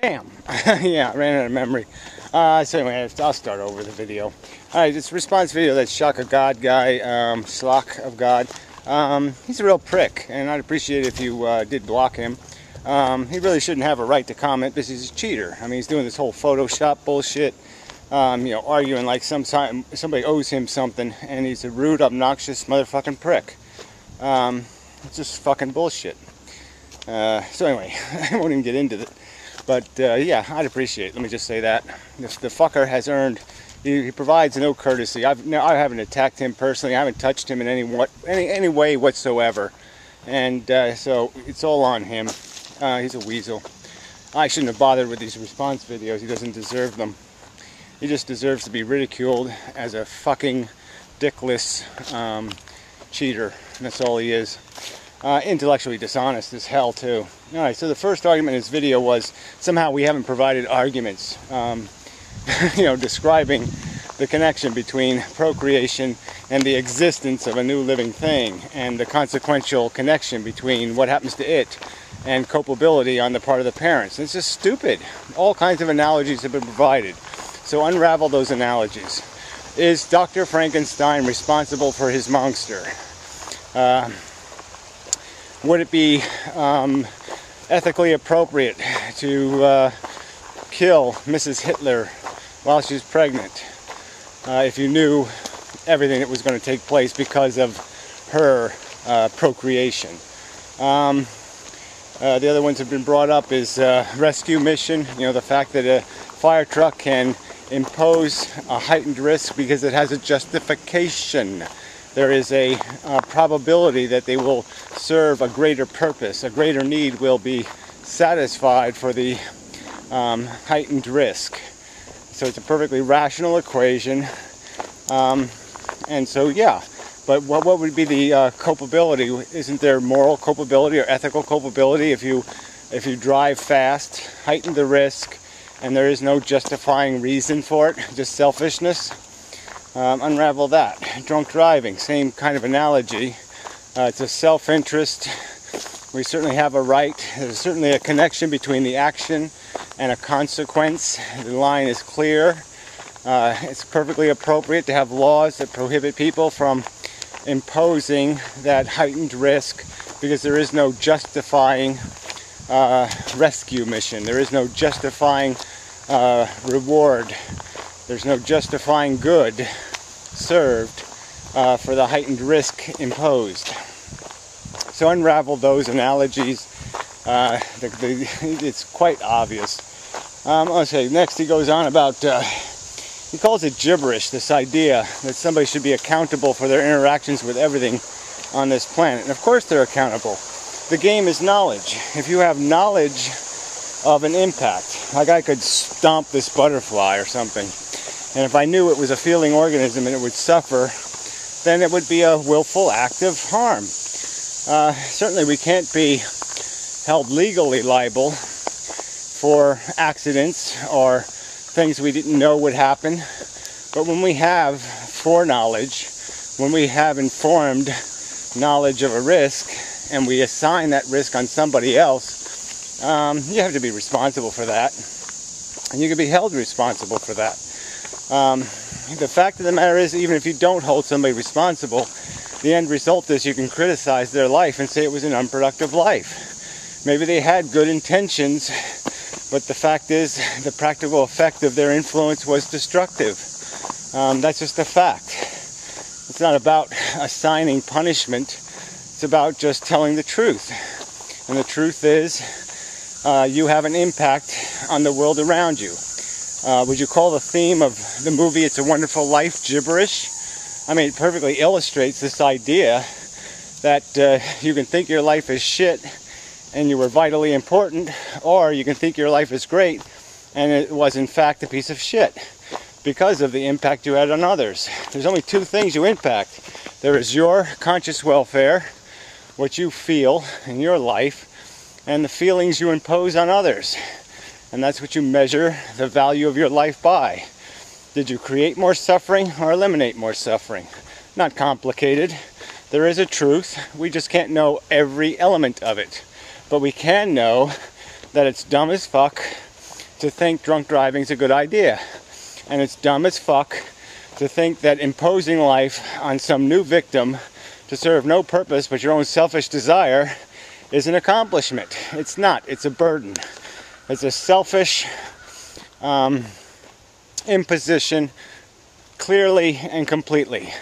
Damn. Yeah, I ran out of memory. So anyway, I'll start over the video. Alright, it's a response video that shlockofgod guy, shlockofgod. He's a real prick, and I'd appreciate it if you did block him. He really shouldn't have a right to comment because he's a cheater. I mean, he's doing this whole Photoshop bullshit. You know, arguing like somebody owes him something, and he's a rude, obnoxious motherfucking prick. It's just fucking bullshit. So anyway, I won't even get into it. But yeah, I'd appreciate it. Let me just say that. The fucker has earned, he provides no courtesy. I haven't attacked him personally. I haven't touched him in any way whatsoever. And so it's all on him. He's a weasel. I shouldn't have bothered with these response videos. He doesn't deserve them. He just deserves to be ridiculed as a fucking dickless cheater. And that's all he is. Intellectually dishonest as hell too. Alright, so the first argument in this video was somehow we haven't provided arguments you know, describing the connection between procreation and the existence of a new living thing, and the consequential connection between what happens to it and culpability on the part of the parents. It's just stupid. All kinds of analogies have been provided. So unravel those analogies. Is Dr. Frankenstein responsible for his monster? Would it be ethically appropriate to kill Mrs. Hitler while she was pregnant if you knew everything that was going to take place because of her procreation? The other ones have been brought up is rescue mission. You know, the fact that a fire truck can impose a heightened risk because it has a justification. There is a probability that they will serve a greater purpose. A greater need will be satisfied for the heightened risk. So it's a perfectly rational equation. And so, yeah. But what would be the culpability? Isn't there moral culpability or ethical culpability if you drive fast, heighten the risk, and there is no justifying reason for it, just selfishness? Unravel that. Drunk driving, same kind of analogy. It's a self-interest. We certainly have a right. There's certainly a connection between the action and a consequence. The line is clear. It's perfectly appropriate to have laws that prohibit people from imposing that heightened risk because there is no justifying rescue mission. There is no justifying reward. There's no justifying good served for the heightened risk imposed. So unravel those analogies. It's quite obvious. Let's say next he goes on about, he calls it gibberish, this idea that somebody should be accountable for their interactions with everything on this planet. And of course they're accountable. The game is knowledge. If you have knowledge of an impact, like I could stomp this butterfly or something, and if I knew it was a feeling organism and it would suffer, then it would be a willful act of harm. Certainly we can't be held legally liable for accidents or things we didn't know would happen. But when we have foreknowledge, when we have informed knowledge of a risk, and we assign that risk on somebody else, you have to be responsible for that. And you can be held responsible for that. The fact of the matter is, even if you don't hold somebody responsible, the end result is you can criticize their life and say it was an unproductive life. Maybe they had good intentions, but the fact is the practical effect of their influence was destructive. That's just a fact. It's not about assigning punishment. It's about just telling the truth. And the truth is you have an impact on the world around you. Would you call the theme of the movie It's a Wonderful Life gibberish? I mean, it perfectly illustrates this idea that you can think your life is shit and you were vitally important, or you can think your life is great and it was in fact a piece of shit because of the impact you had on others. There's only two things you impact. There is your conscious welfare, what you feel in your life, and the feelings you impose on others. And that's what you measure the value of your life by. Did you create more suffering or eliminate more suffering? Not complicated. There is a truth. We just can't know every element of it. But we can know that it's dumb as fuck to think drunk driving is a good idea. And it's dumb as fuck to think that imposing life on some new victim to serve no purpose but your own selfish desire is an accomplishment. It's not. It's a burden. It's a selfish imposition, clearly and completely.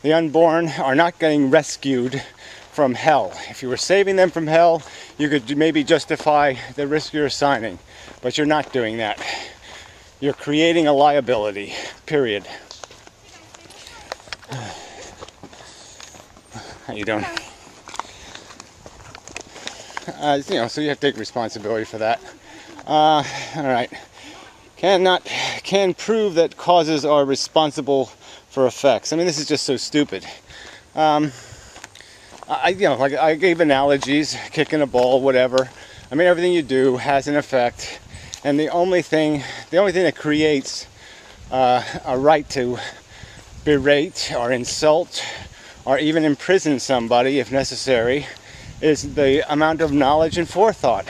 The unborn are not getting rescued from hell. If you were saving them from hell, you could maybe justify the risk you're assigning, but you're not doing that. You're creating a liability, period. How you doing? So you have to take responsibility for that. All right. Can prove that causes are responsible for effects. I mean, this is just so stupid. I gave analogies, kicking a ball, whatever. I mean, everything you do has an effect, and the only thing that creates a right to berate or insult or even imprison somebody if necessary is the amount of knowledge and forethought.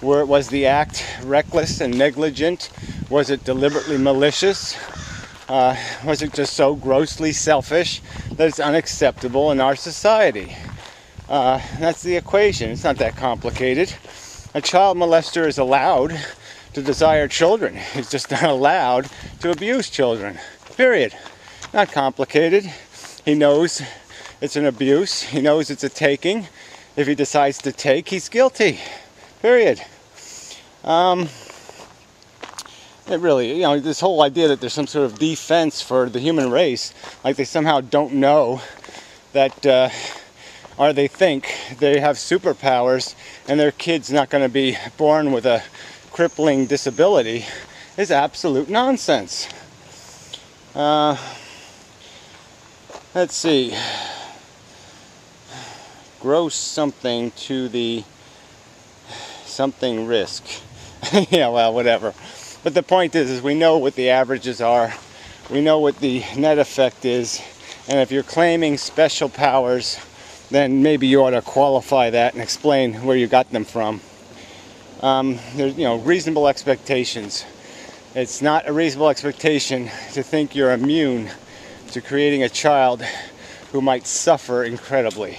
Was the act reckless and negligent? Was it deliberately malicious? Was it just so grossly selfish that it's unacceptable in our society? That's the equation. It's not that complicated. A child molester is allowed to desire children. He's just not allowed to abuse children. Period. Not complicated. He knows it's an abuse. He knows it's a taking. If he decides to take, he's guilty. Period. It really, this whole idea that there's some sort of defense for the human race, like they somehow don't know that, or they think they have superpowers and their kid's not going to be born with a crippling disability, is absolute nonsense. Let's see. Gross something to the something risk. Yeah, well, whatever. But the point is we know what the averages are. We know what the net effect is. And if you're claiming special powers, then maybe you ought to qualify that and explain where you got them from. There's, reasonable expectations. It's not a reasonable expectation to think you're immune to creating a child who might suffer incredibly.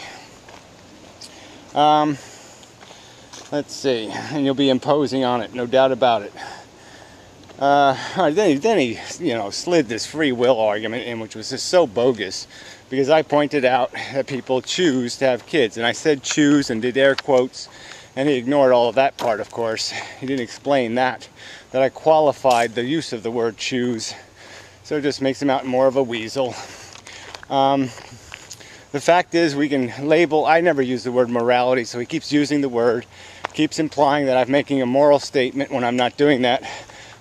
Let's see, and you'll be imposing on it, no doubt about it. Then he slid this free will argument in, which was just so bogus, because I pointed out that people choose to have kids, and I said choose and did air quotes, and he ignored all of that part, of course. He didn't explain that I qualified the use of the word choose, so it just makes him out more of a weasel. The fact is, we can label, I never use the word morality, so he keeps using the word, keeps implying that I'm making a moral statement when I'm not doing that.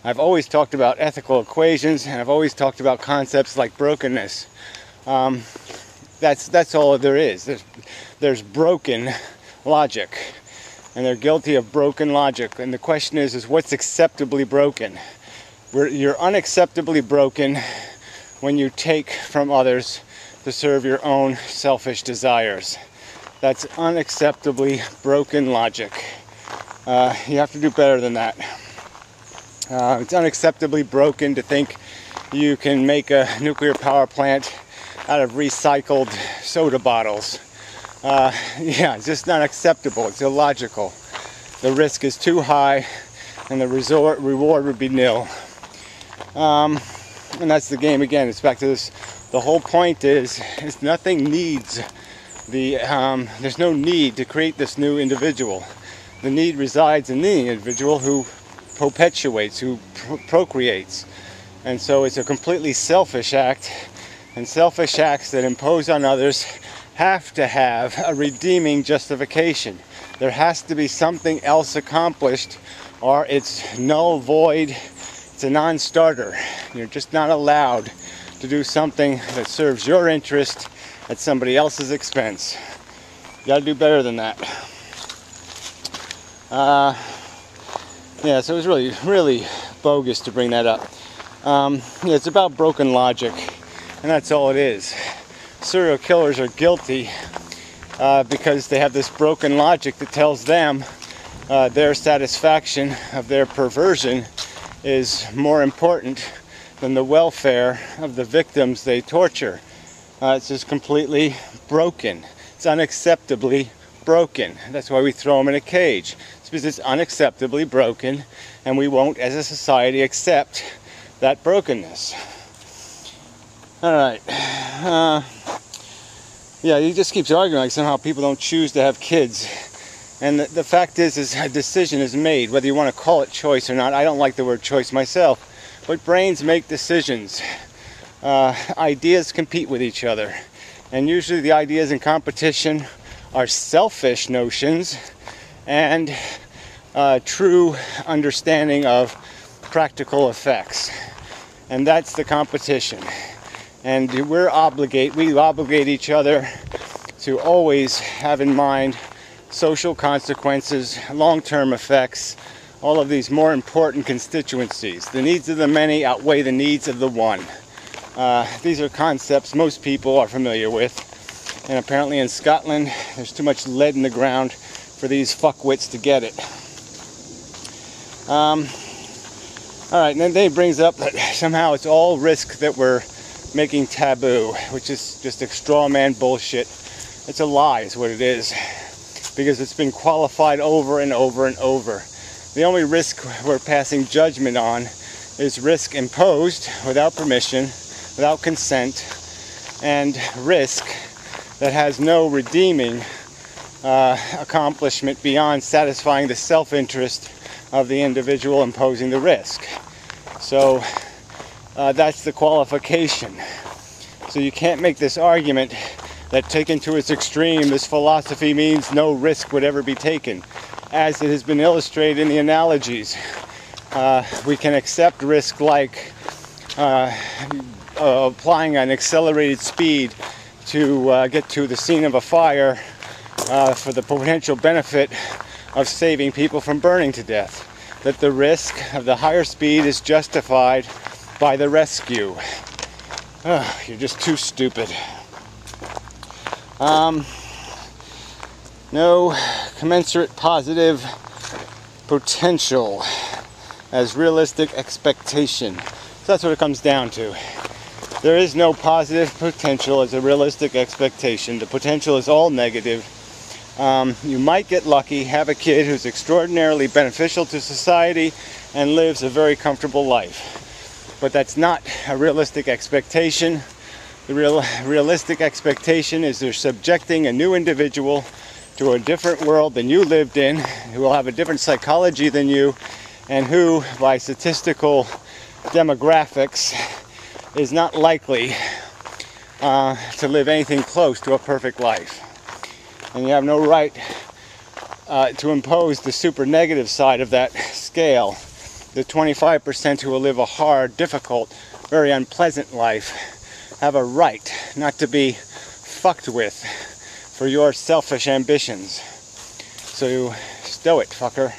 I've always talked about ethical equations, and I've always talked about concepts like brokenness. That's all there is. There's broken logic, and they're guilty of broken logic. And the question is what's acceptably broken? You're unacceptably broken when you take from others to serve your own selfish desires. That's unacceptably broken logic. You have to do better than that. It's unacceptably broken to think you can make a nuclear power plant out of recycled soda bottles. It's just not acceptable. It's illogical. The risk is too high and the reward would be nil. And that's the game again. It's back to this. The whole point is nothing needs there's no need to create this new individual. The need resides in the individual who perpetuates, who procreates. And so it's a completely selfish act, and selfish acts that impose on others have to have a redeeming justification. There has to be something else accomplished, or it's null, void, it's a non-starter. You're just not allowed to do something that serves your interest at somebody else's expense. You gotta do better than that. So it was really bogus to bring that up. It's about broken logic, and that's all it is. Serial killers are guilty because they have this broken logic that tells them their satisfaction of their perversion is more important than the welfare of the victims they torture. It's just completely broken. It's unacceptably broken. That's why we throw them in a cage. It's because it's unacceptably broken, and we won't, as a society, accept that brokenness. All right. Yeah, he just keeps arguing like somehow people don't choose to have kids. And the fact is a decision is made, whether you want to call it choice or not. I don't like the word choice myself, but brains make decisions. Ideas compete with each other, and usually the ideas in competition are selfish notions and true understanding of practical effects, and that's the competition. And we obligate each other to always have in mind social consequences, long-term effects, all of these more important constituencies. The needs of the many outweigh the needs of the one. These are concepts most people are familiar with, and apparently in Scotland there's too much lead in the ground for these fuckwits to get it. Alright, and then they brings up that somehow it's all risk that we're making taboo, which is just a straw man bullshit. It's a lie is what it is, because it's been qualified over and over and over. The only risk we're passing judgment on is risk imposed without permission, without consent, and risk that has no redeeming accomplishment beyond satisfying the self-interest of the individual imposing the risk. So that's the qualification. So you can't make this argument that, taken to its extreme, this philosophy means no risk would ever be taken. As it has been illustrated in the analogies, we can accept risk like applying an accelerated speed to get to the scene of a fire for the potential benefit of saving people from burning to death. That the risk of the higher speed is justified by the rescue. You're just too stupid. No commensurate positive potential as realistic expectation. So that's what it comes down to. There is no positive potential as a realistic expectation. The potential is all negative. You might get lucky, have a kid who's extraordinarily beneficial to society and lives a very comfortable life. But that's not a realistic expectation. The realistic expectation is they're subjecting a new individual to a different world than you lived in, who will have a different psychology than you, and who, by statistical demographics, is not likely to live anything close to a perfect life. And you have no right to impose the super negative side of that scale. The 25% who will live a hard, difficult, very unpleasant life have a right not to be fucked with for your selfish ambitions. So stow it, fucker.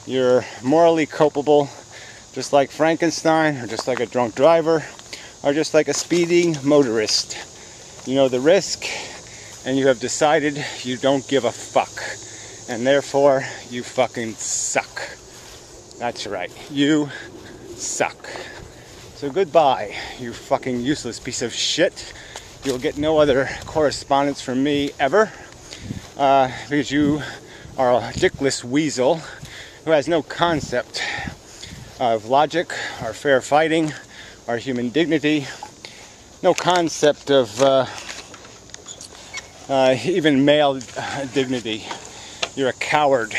You're morally culpable, just like Frankenstein, or just like a drunk driver, or just like a speeding motorist. You know the risk, and you have decided you don't give a fuck. And therefore, you fucking suck. That's right. You suck. So goodbye, you fucking useless piece of shit. You'll get no other correspondence from me ever. Because you are a dickless weasel who has no concept of logic, or fair fighting, or human dignity. No concept of even male dignity. You're a coward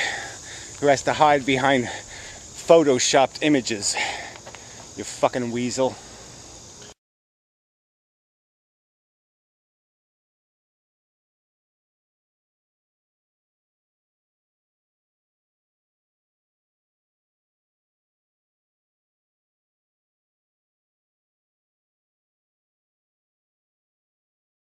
who has to hide behind photoshopped images. You fucking weasel.